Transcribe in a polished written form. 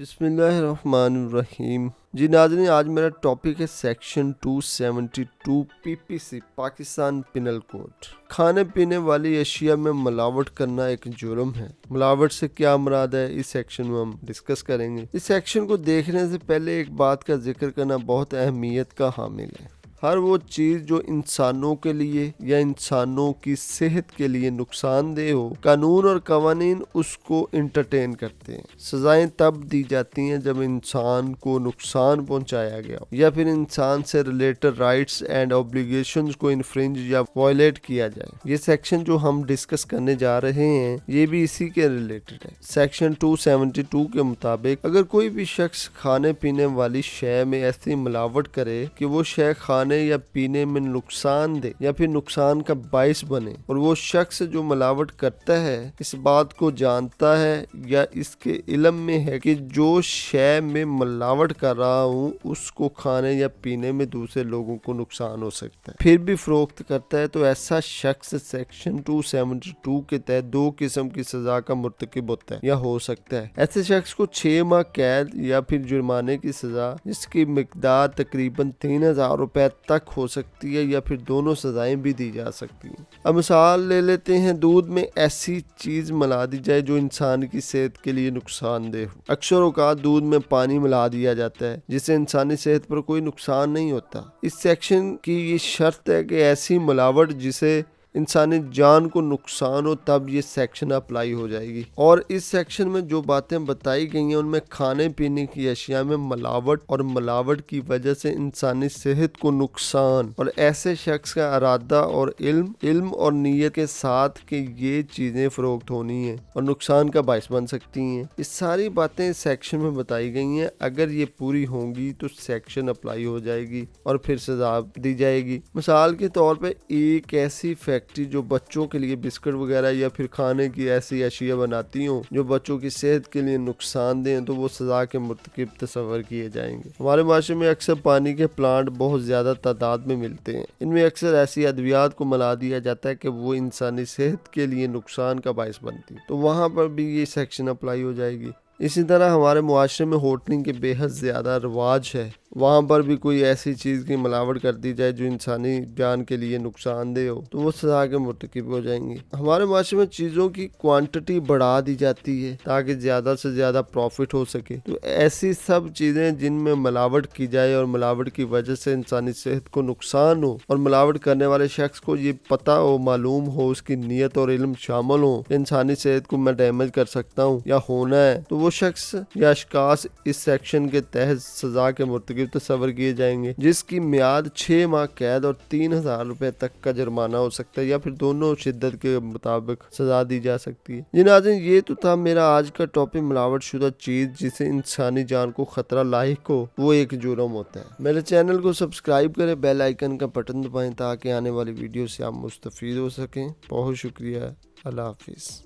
بسم اللہ الرحمن الرحیم۔ جی ناظرین، آج میرا ٹاپک ہے section 272 PPC Pakistan penal code. کھانے پینے والی اشیاء میں ملاوٹ کرنا ایک جرم ہے۔ ملاوٹ سے کیا مراد ہے، اس سیکشن میں ہم ڈسکس کریں گے۔ اس سیکشن کو دیکھنے سے پہلے ایک بات کا ذکر کرنا بہت اہمیت کا حامل ہے۔ ہر وہ چیز جو انسانوں کے لیے یا انسانوں کی صحت کے لیے نقصان دہ ہو، قانون اور قوانین اس کو انٹرٹین کرتے ہیں۔ سزائیں تب دی جاتی ہیں جب انسان کو نقصان پہنچایا گیا ہو یا پھر انسان سے ریلیٹڈ رائٹس اینڈ اوبلیگیشنز کو انفرنج یا وائلیٹ کیا جائے۔ یہ سیکشن جو ہم ڈسکس کرنے جا رہے ہیں یہ بھی اسی کے ریلیٹڈ ہے۔ سیکشن 272 کے مطابق اگر کوئی بھی شخص کھانے پینے والی شے میں ایسی ملاوٹ کرے کہ وہ شے کھانے یا پینے میں نقصان دے یا پھر نقصان کا باعث بنے، اور وہ شخص جو ملاوٹ کرتا ہے اس بات کو جانتا ہے یا اس کے علم میں ہے کہ جو شے میں ملاوٹ کر رہا ہوں اس کو کھانے یا پینے میں دوسرے لوگوں کو نقصان ہو سکتا ہے، پھر بھی فروخت کرتا ہے، تو ایسا شخص سیکشن 272 کے تحت 2 قسم کی سزا کا مرتکب ہوتا ہے یا ہو سکتا ہے۔ ایسے شخص کو 6 ماہ قید یا پھر جرمانے کی سزا جس کی مقدار تقریباً 3000 روپے تک ہو سکتی ہے یا پھر دونوں سزائیں بھی دی جا سکتی ہیں۔ اب مثال لے لیتے ہیں، دودھ میں ایسی چیز ملا دی جائے جو انسان کی صحت کے لیے نقصان دہ ہو۔ اکثر اوقات دودھ میں پانی ملا دیا جاتا ہے جس سے انسانی صحت پر کوئی نقصان نہیں ہوتا۔ اس سیکشن کی یہ شرط ہے کہ ایسی ملاوٹ جسے انسانی جان کو نقصان ہو تب یہ سیکشن اپلائی ہو جائے گی۔ اور اس سیکشن میں جو باتیں بتائی گئی ہیں ان میں کھانے پینے کی اشیاء میں ملاوٹ اور ملاوٹ کی وجہ سے انسانی صحت کو نقصان، اور ایسے شخص کا ارادہ اور علم اور نیت کے ساتھ کہ یہ چیزیں فروخت ہونی ہیں اور نقصان کا باعث بن سکتی ہیں۔ یہ ساری باتیں اس سیکشن میں بتائی گئی ہیں، اگر یہ پوری ہوں گی تو سیکشن اپلائی ہو جائے گی اور پھر سزا دی جائے گی۔ مثال کے طور پہ ایک ایسی فیکٹری جو بچوں کے لیے بسکٹ وغیرہ یا پھر کھانے کی ایسی اشیاء بناتی ہوں جو بچوں کی صحت کے لیے نقصان دیں، تو وہ سزا کے مرتکب تصور کیے جائیں گے۔ ہمارے معاشرے میں اکثر پانی کے پلانٹ بہت زیادہ تعداد میں ملتے ہیں۔ ان میں اکثر ایسی ادویات کو ملا دیا جاتا ہے کہ وہ انسانی صحت کے لیے نقصان کا باعث بنتی، تو وہاں پر بھی یہ سیکشن اپلائی ہو جائے گی۔ اسی طرح ہمارے معاشرے میں ہوٹلنگ کے بے حد زیادہ رواج ہے، وہاں پر بھی کوئی ایسی چیز کی ملاوٹ کر دی جائے جو انسانی جان کے لیے نقصان دہ ہو تو وہ سزا کے مرتکب ہو جائیں گی۔ ہمارے معاشرے میں چیزوں کی کوانٹٹی بڑھا دی جاتی ہے تاکہ زیادہ سے زیادہ پروفٹ ہو سکے، تو ایسی سب چیزیں جن میں ملاوٹ کی جائے اور ملاوٹ کی وجہ سے انسانی صحت کو نقصان ہو اور ملاوٹ کرنے والے شخص کو یہ پتہ ہو، معلوم ہو، اس کی نیت اور علم شامل ہو کہ انسانی صحت کو میں ڈیمیج کر سکتا ہوں یا ہونا ہے، تو وہ شخص یا اشخاص اس سیکشن کے تحت سزا کے مرتکب تصور کیے جائیں گے، جس کی میعاد 6 ماہ قید اور 3000 روپے تک کا جرمانہ ہو سکتا ہے یا پھر دونوں شدت کے مطابق سزا دی جا سکتی ہے۔ جی ناظرین، یہ تو تھا میرا آج کا ٹاپک، ملاوٹ شدہ چیز جسے انسانی جان کو خطرہ لاحق ہو وہ ایک جرم ہوتا ہے۔ میرے چینل کو سبسکرائب کریں، بیل آئیکن کا بٹن دبائیں تاکہ آنے والی ویڈیو سے آپ مستفید ہو سکیں۔ بہت شکریہ، اللہ حافظ۔